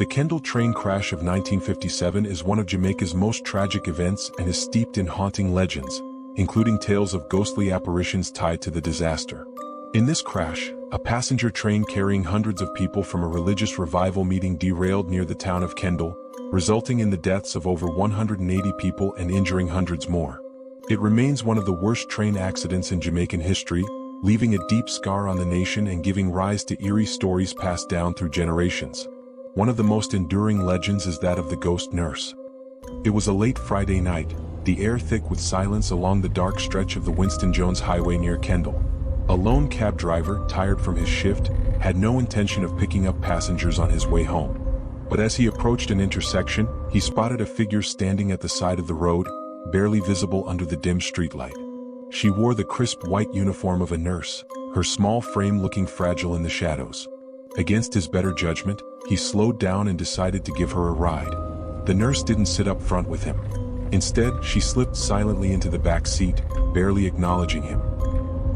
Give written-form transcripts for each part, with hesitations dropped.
The Kendal train crash of 1957 is one of Jamaica's most tragic events and is steeped in haunting legends, including tales of ghostly apparitions tied to the disaster. In this crash, a passenger train carrying hundreds of people from a religious revival meeting derailed near the town of Kendal, resulting in the deaths of over 180 people and injuring hundreds more. It remains one of the worst train accidents in Jamaican history, leaving a deep scar on the nation and giving rise to eerie stories passed down through generations. One of the most enduring legends is that of the ghost nurse. It was a late Friday night, the air thick with silence along the dark stretch of the Winston Jones Highway near Kendal. A lone cab driver, tired from his shift, had no intention of picking up passengers on his way home. But as he approached an intersection, he spotted a figure standing at the side of the road, barely visible under the dim streetlight. She wore the crisp white uniform of a nurse, her small frame looking fragile in the shadows. Against his better judgment, he slowed down and decided to give her a ride. The nurse didn't sit up front with him. Instead, she slipped silently into the back seat, barely acknowledging him.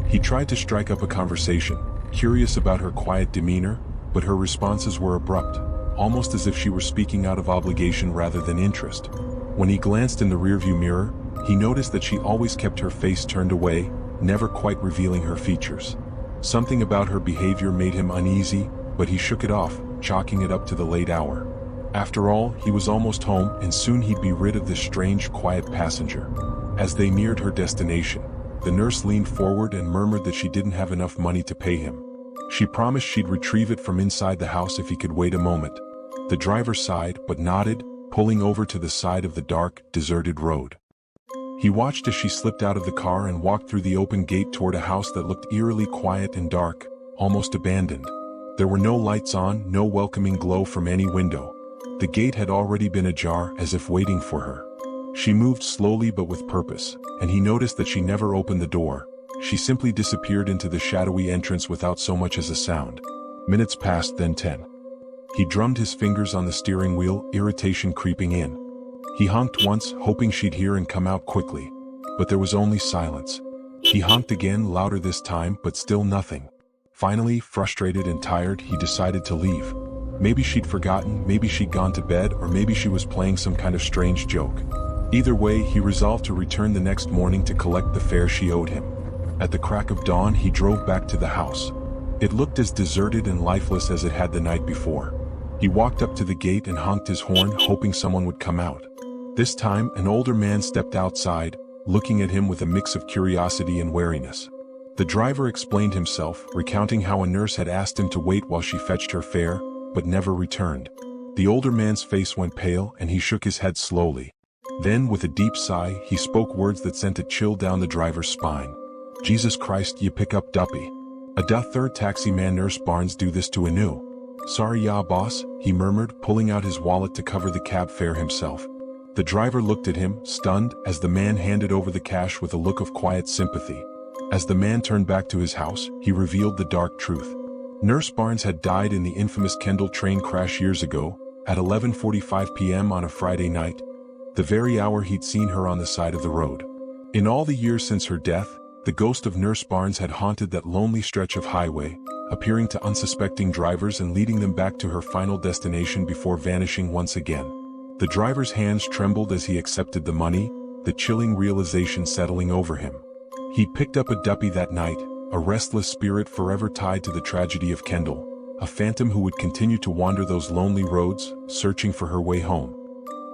He tried to strike up a conversation, curious about her quiet demeanor, but her responses were abrupt, almost as if she were speaking out of obligation rather than interest. When he glanced in the rearview mirror, he noticed that she always kept her face turned away, never quite revealing her features. Something about her behavior made him uneasy, but he shook it off, chalking it up to the late hour. After all, he was almost home, and soon he'd be rid of this strange, quiet passenger. As they neared her destination, the nurse leaned forward and murmured that she didn't have enough money to pay him. She promised she'd retrieve it from inside the house if he could wait a moment. The driver sighed, but nodded, pulling over to the side of the dark, deserted road. He watched as she slipped out of the car and walked through the open gate toward a house that looked eerily quiet and dark, almost abandoned. There were no lights on, no welcoming glow from any window. The gate had already been ajar, as if waiting for her. She moved slowly but with purpose, and he noticed that she never opened the door. She simply disappeared into the shadowy entrance without so much as a sound. Minutes passed, then 10. He drummed his fingers on the steering wheel, irritation creeping in. He honked once, hoping she'd hear and come out quickly. But there was only silence. He honked again, louder this time, but still nothing. Finally, frustrated and tired, he decided to leave. Maybe she'd forgotten, maybe she'd gone to bed, or maybe she was playing some kind of strange joke. Either way, he resolved to return the next morning to collect the fare she owed him. At the crack of dawn, he drove back to the house. It looked as deserted and lifeless as it had the night before. He walked up to the gate and honked his horn, hoping someone would come out. This time, an older man stepped outside, looking at him with a mix of curiosity and wariness. The driver explained himself, recounting how a nurse had asked him to wait while she fetched her fare, but never returned. The older man's face went pale and he shook his head slowly. Then, with a deep sigh, he spoke words that sent a chill down the driver's spine. "Jesus Christ, you pick up duppy. A third taxi man Nurse Barnes do this to a new." "Sorry ya, boss," he murmured, pulling out his wallet to cover the cab fare himself. The driver looked at him, stunned, as the man handed over the cash with a look of quiet sympathy. As the man turned back to his house, he revealed the dark truth. Nurse Barnes had died in the infamous Kendal train crash years ago, at 11:45 p.m. on a Friday night, the very hour he'd seen her on the side of the road. In all the years since her death, the ghost of Nurse Barnes had haunted that lonely stretch of highway, appearing to unsuspecting drivers and leading them back to her final destination before vanishing once again. The driver's hands trembled as he accepted the money, the chilling realization settling over him. He picked up a duppy that night, a restless spirit forever tied to the tragedy of Kendal, a phantom who would continue to wander those lonely roads, searching for her way home.